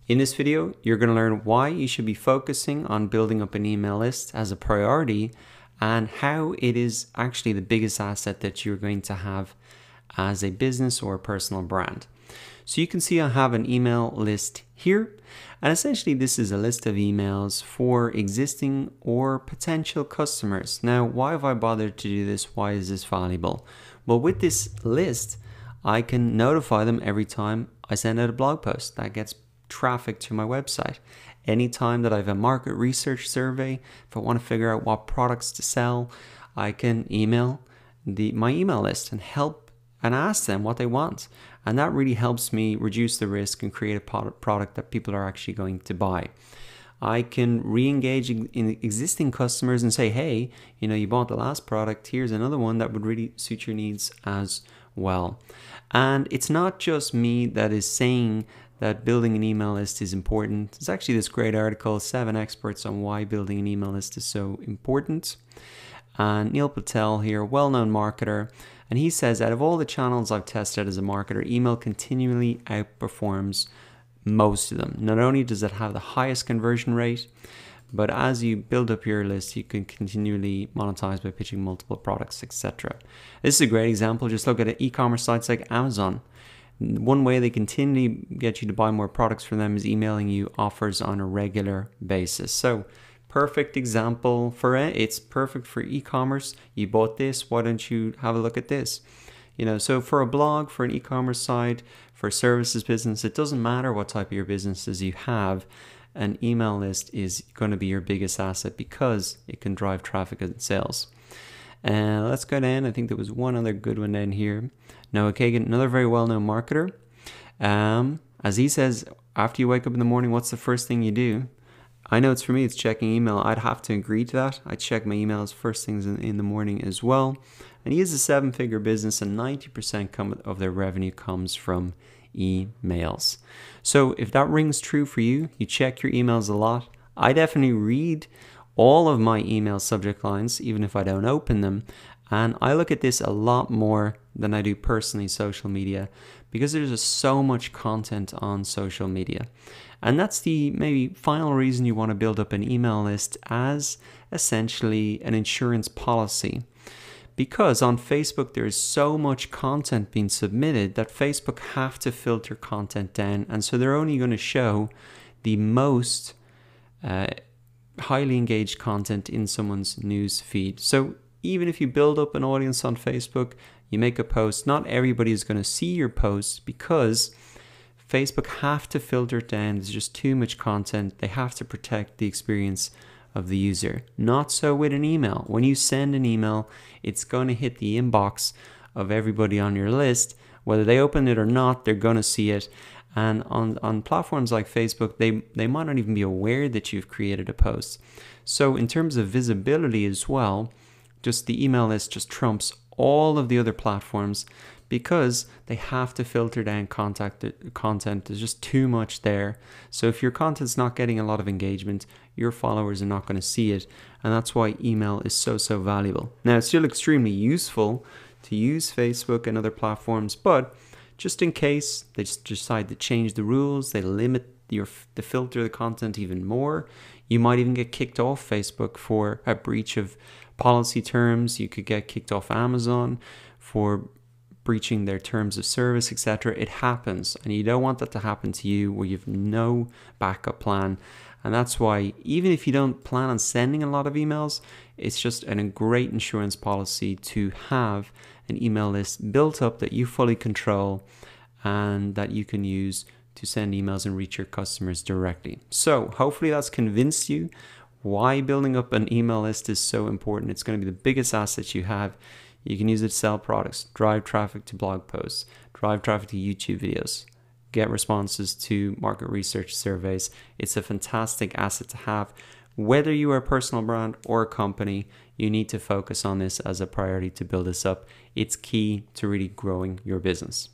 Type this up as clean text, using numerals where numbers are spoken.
In this video, you're going to learn why you should be focusing on building up an email list as a priority and how it is actually the biggest asset that you're going to have as a business or a personal brand. So you can see I have an email list here, and essentially this is a list of emails for existing or potential customers. Now, why have I bothered to do this? Why is this valuable? Well, with this list, I can notify them every time I send out a blog post that gets traffic to my website. Anytime that I have a market research survey, if I want to figure out what products to sell, I can email my email list and help and ask them what they want. And that really helps me reduce the risk and create a product that people are actually going to buy. I can re-engage in existing customers and say, hey, you bought the last product, here's another one that would really suit your needs as well. And it's not just me that is saying that building an email list is important. There's actually this great article, 7 experts on why building an email list is so important. And Neil Patel here, well-known marketer, and he says, out of all the channels I've tested as a marketer, email continually outperforms most of them. Not only does it have the highest conversion rate, but as you build up your list, you can continually monetize by pitching multiple products, etc. This is a great example. Just look at e-commerce sites like Amazon. One way they continually get you to buy more products from them is emailing you offers on a regular basis. So perfect example for it. It's perfect for e-commerce. You bought this, why don't you have a look at this? So for a blog, for an e-commerce site, for a services business, it doesn't matter what type of your businesses you have. An email list is going to be your biggest asset because it can drive traffic and sales. Let's go down. I think there was one other good one down here. Noah Kagan, another very well-known marketer. As he says, after you wake up in the morning, what's the first thing you do? I know for me, it's checking email. I'd have to agree to that. I check my emails first things in the morning as well. And he is a 7-figure business, and 90% of their revenue comes from emails. So if that rings true for you, you check your emails a lot. I definitely read all of my email subject lines, even if I don't open them. And I look at this a lot more than I do personally social media, because there's just so much content on social media. And that's the maybe final reason you want to build up an email list as essentially an insurance policy. Because on Facebook, there is so much content being submitted that Facebook have to filter content down. And so they're only going to show the most highly engaged content in someone's news feed. So even if you build up an audience on Facebook, you make a post, not everybody is going to see your post because Facebook have to filter it down. There's just too much content. They have to protect the experience of the user. Not so with an email. When you send an email, it's going to hit the inbox of everybody on your list. Whether they open it or not, they're going to see it. And on platforms like Facebook, they might not even be aware that you've created a post. So in terms of visibility as well, just the email list just trumps all of the other platforms because they have to filter down content. There's just too much there. So if your content's not getting a lot of engagement, your followers are not going to see it. And that's why email is so valuable. Now, it's still extremely useful to use Facebook and other platforms, but just in case they just decide to change the rules, they limit the filter the content even more, you might even get kicked off Facebook for a breach of policy terms. You could get kicked off Amazon for breaching their terms of service, etc. It happens, and you don't want that to happen to you where you have no backup plan. And that's why even if you don't plan on sending a lot of emails, it's just a great insurance policy to have an email list built up that you fully control and that you can use to send emails and reach your customers directly. So hopefully that's convinced you why building up an email list is so important. It's going to be the biggest asset you have. You can use it to sell products, drive traffic to blog posts, drive traffic to YouTube videos, get responses to market research surveys. It's a fantastic asset to have. Whether you are a personal brand or a company, you need to focus on this as a priority to build this up. It's key to really growing your business.